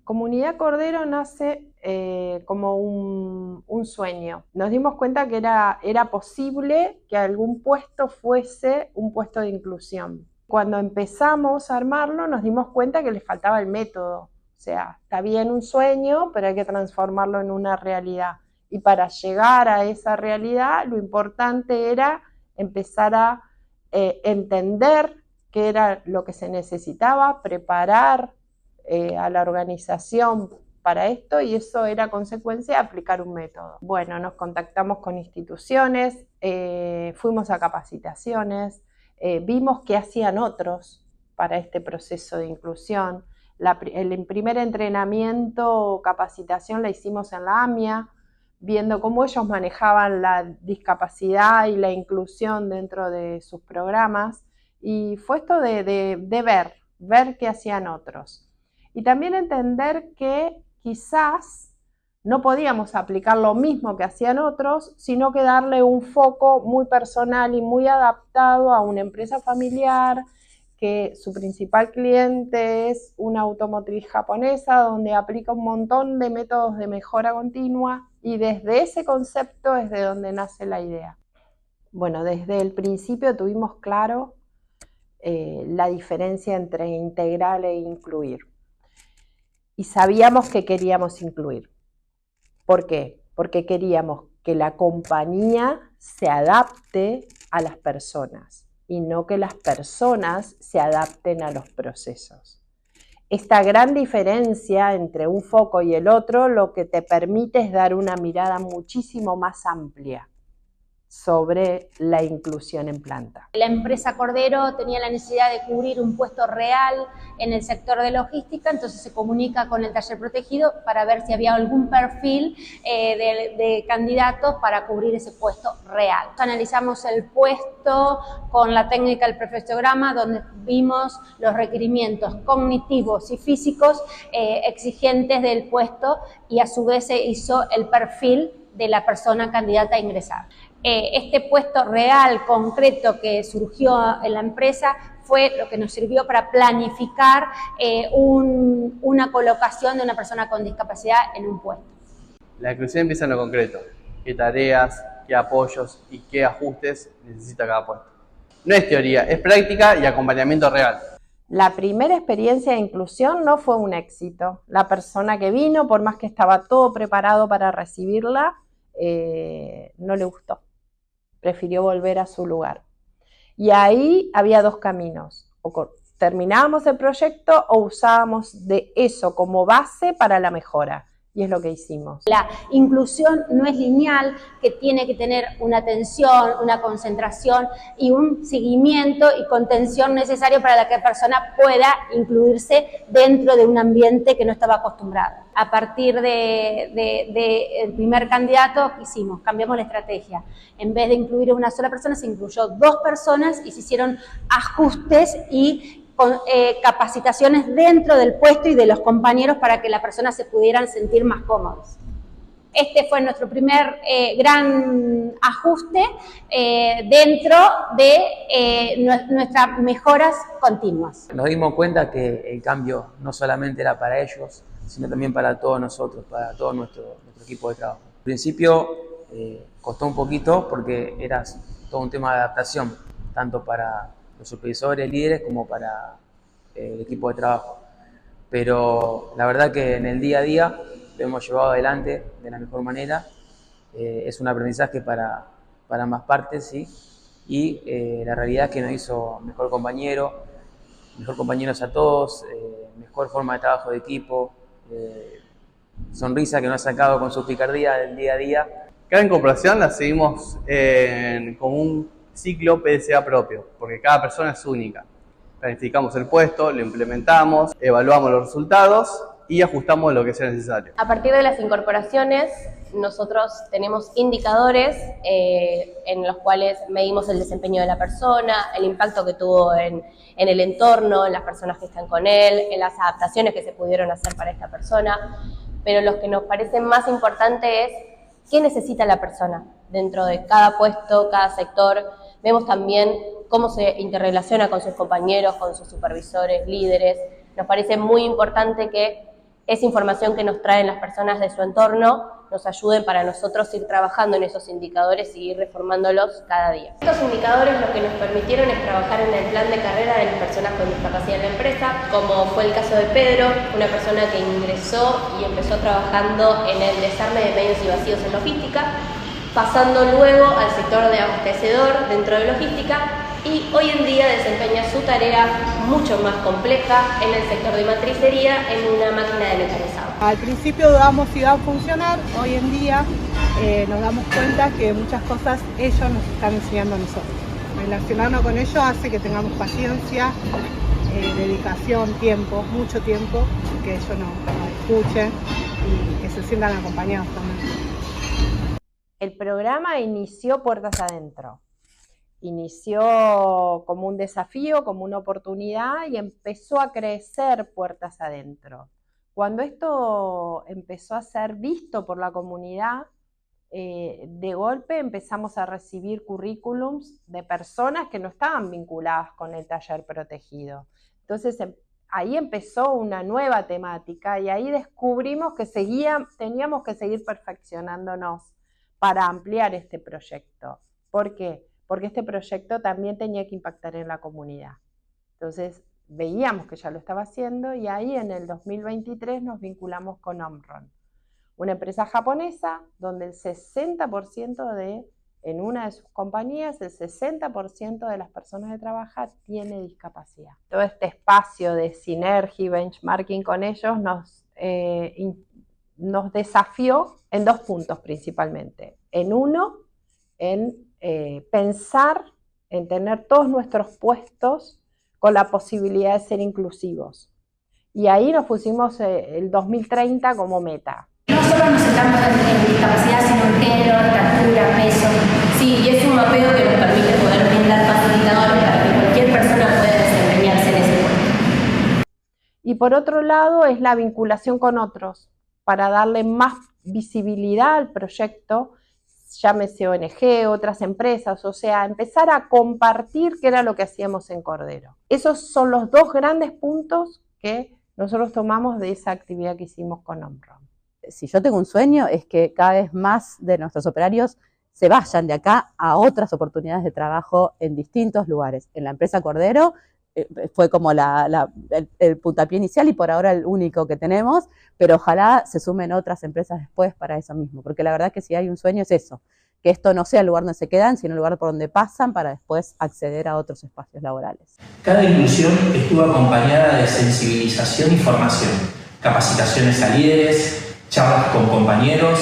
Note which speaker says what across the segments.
Speaker 1: Comunidad Cordero nace como un sueño. Nos dimos cuenta que era posible que algún puesto fuese un puesto de inclusión. Cuando empezamos a armarlo nos dimos cuenta que le faltaba el método. O sea, está bien un sueño, pero hay que transformarlo en una realidad. Y para llegar a esa realidad, lo importante era empezar a entender qué era lo que se necesitaba, preparar a la organización para esto, y eso era consecuencia de aplicar un método. Bueno, nos contactamos con instituciones, fuimos a capacitaciones, vimos qué hacían otros para este proceso de inclusión. El primer entrenamiento o capacitación la hicimos en la AMIA, viendo cómo ellos manejaban la discapacidad y la inclusión dentro de sus programas, y fue esto de ver qué hacían otros. Y también entender que quizás no podíamos aplicar lo mismo que hacían otros, sino que darle un foco muy personal y muy adaptado a una empresa familiar, que su principal cliente es una automotriz japonesa, donde aplica un montón de métodos de mejora continua, y desde ese concepto es de donde nace la idea. Bueno, desde el principio tuvimos claro la diferencia entre integrar e incluir. Y sabíamos que queríamos incluir. ¿Por qué? Porque queríamos que la compañía se adapte a las personas y no que las personas se adapten a los procesos. Esta gran diferencia entre un foco y el otro lo que te permite es dar una mirada muchísimo más amplia sobre la inclusión en planta.
Speaker 2: La empresa Cordero tenía la necesidad de cubrir un puesto real en el sector de logística, entonces se comunica con el taller protegido para ver si había algún perfil de candidatos para cubrir ese puesto real. Analizamos el puesto con la técnica del perfectograma, donde vimos los requerimientos cognitivos y físicos exigentes del puesto, y a su vez se hizo el perfil de la persona candidata a ingresar. Este puesto real, concreto, que surgió en la empresa fue lo que nos sirvió para planificar una colocación de una persona con discapacidad en un puesto.
Speaker 3: La inclusión empieza en lo concreto: qué tareas, qué apoyos y qué ajustes necesita cada puesto. No es teoría, es práctica y acompañamiento real.
Speaker 1: La primera experiencia de inclusión no fue un éxito. La persona que vino, por más que estaba todo preparado para recibirla, no le gustó. Prefirió volver a su lugar. Y ahí había dos caminos: o terminábamos el proyecto o usábamos de eso como base para la mejora. Y es lo que hicimos.
Speaker 2: La inclusión no es lineal, que tiene que tener una atención, una concentración y un seguimiento y contención necesario para que la persona pueda incluirse dentro de un ambiente que no estaba acostumbrado. A partir del primer candidato, ¿qué hicimos? Cambiamos la estrategia. En vez de incluir a una sola persona, se incluyó 2 personas y se hicieron ajustes y con capacitaciones dentro del puesto y de los compañeros para que las personas se pudieran sentir más cómodos. Este fue nuestro primer gran ajuste dentro de nuestras mejoras continuas.
Speaker 4: Nos dimos cuenta que el cambio no solamente era para ellos, sino también para todos nosotros, para todo nuestro equipo de trabajo. Al principio costó un poquito porque era todo un tema de adaptación, tanto para los supervisores, líderes, como para el equipo de trabajo. Pero la verdad que en el día a día lo hemos llevado adelante de la mejor manera. Es un aprendizaje para ambas partes, ¿sí? Y la realidad es que nos hizo mejor compañeros a todos, mejor forma de trabajo de equipo, sonrisa que nos ha sacado con su picardía del día a día.
Speaker 3: Cada incorporación la seguimos como un ciclo PDCA propio, porque cada persona es única. Planificamos el puesto, lo implementamos, evaluamos los resultados y ajustamos lo que sea necesario.
Speaker 5: A partir de las incorporaciones, nosotros tenemos indicadores en los cuales medimos el desempeño de la persona, el impacto que tuvo en el entorno, en las personas que están con él, en las adaptaciones que se pudieron hacer para esta persona. Pero lo que nos parece más importante es qué necesita la persona dentro de cada puesto, cada sector. Vemos también cómo se interrelaciona con sus compañeros, con sus supervisores, líderes. Nos parece muy importante que esa información que nos traen las personas de su entorno nos ayuden para nosotros ir trabajando en esos indicadores y ir reformándolos cada día. Estos indicadores lo que nos permitieron es trabajar en el plan de carrera de las personas con discapacidad en la empresa, como fue el caso de Pedro, una persona que ingresó y empezó trabajando en el desarme de medios y vacíos en logística, pasando luego al sector de abastecedor dentro de logística, y hoy en día desempeña su tarea mucho más compleja en el sector de matricería en una máquina de mecanizado.
Speaker 6: Al principio dudamos si iba a funcionar, hoy en día nos damos cuenta que muchas cosas ellos nos están enseñando a nosotros. Relacionarnos con ellos hace que tengamos paciencia, dedicación, tiempo, mucho tiempo, que ellos nos escuchen y que se sientan acompañados también.
Speaker 1: El programa inició puertas adentro. Inició como un desafío, como una oportunidad y empezó a crecer puertas adentro. Cuando esto empezó a ser visto por la comunidad, de golpe empezamos a recibir currículums de personas que no estaban vinculadas con el taller protegido. Entonces ahí empezó una nueva temática y ahí descubrimos que teníamos que seguir perfeccionándonos para ampliar este proyecto. ¿Por qué? Porque este proyecto también tenía que impactar en la comunidad. Entonces veíamos que ya lo estaba haciendo y ahí en el 2023 nos vinculamos con Omron, una empresa japonesa donde el 60% en una de sus compañías, el 60% de las personas que trabajan tiene discapacidad. Todo este espacio de sinergia y benchmarking con ellos nos desafió en 2 puntos principalmente. En uno, en pensar en tener todos nuestros puestos con la posibilidad de ser inclusivos. Y ahí nos pusimos el 2030 como meta.
Speaker 7: No solo nos centramos en discapacidad, sino en género, estatura, peso. Sí, y es un mapeo que nos permite poder brindar facilitadores para que cualquier persona pueda desempeñarse en ese puesto.
Speaker 1: Y por otro lado es la vinculación con otros, para darle más visibilidad al proyecto, llámese ONG, otras empresas, o sea, empezar a compartir qué era lo que hacíamos en Cordero. Esos son los 2 grandes puntos que nosotros tomamos de esa actividad que hicimos con Omron.
Speaker 8: Si yo tengo un sueño es que cada vez más de nuestros operarios se vayan de acá a otras oportunidades de trabajo en distintos lugares. En la empresa Cordero fue como el puntapié inicial y por ahora el único que tenemos, pero ojalá se sumen otras empresas después para eso mismo, porque la verdad que si hay un sueño es eso, que esto no sea el lugar donde se quedan, sino el lugar por donde pasan para después acceder a otros espacios laborales.
Speaker 9: Cada inclusión estuvo acompañada de sensibilización y formación, capacitaciones a líderes, charlas con compañeros,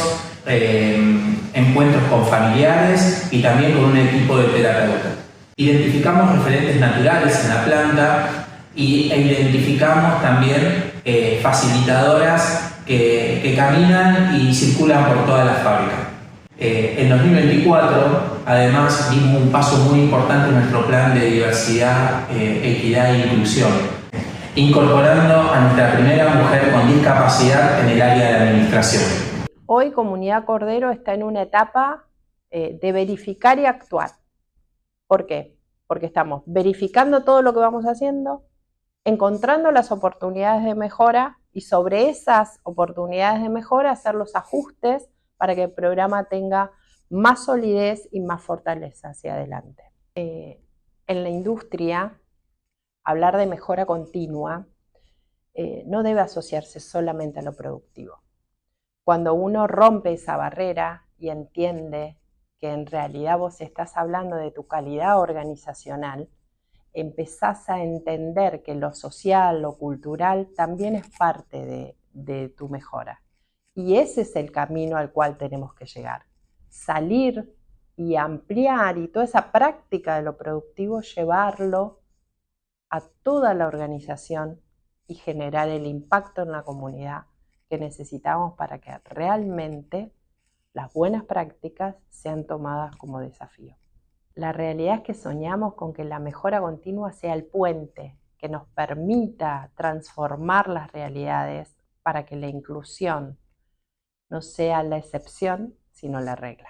Speaker 9: encuentros con familiares y también con un equipo de terapeutas. Identificamos referentes naturales en la planta e identificamos también facilitadoras que caminan y circulan por toda la fábrica. En 2024, además, dimos un paso muy importante en nuestro plan de diversidad, equidad e inclusión, incorporando a nuestra primera mujer con discapacidad en el área de administración.
Speaker 1: Hoy Comunidad Cordero está en una etapa de verificar y actuar. ¿Por qué? Porque estamos verificando todo lo que vamos haciendo, encontrando las oportunidades de mejora y sobre esas oportunidades de mejora hacer los ajustes para que el programa tenga más solidez y más fortaleza hacia adelante. En la industria, hablar de mejora continua no debe asociarse solamente a lo productivo. Cuando uno rompe esa barrera y entiende que en realidad vos estás hablando de tu calidad organizacional, empezás a entender que lo social, lo cultural, también es parte de tu mejora. Y ese es el camino al cual tenemos que llegar. Salir y ampliar y toda esa práctica de lo productivo, llevarlo a toda la organización y generar el impacto en la comunidad que necesitamos para que realmente las buenas prácticas sean tomadas como desafío. La realidad es que soñamos con que la mejora continua sea el puente que nos permita transformar las realidades para que la inclusión no sea la excepción, sino la regla.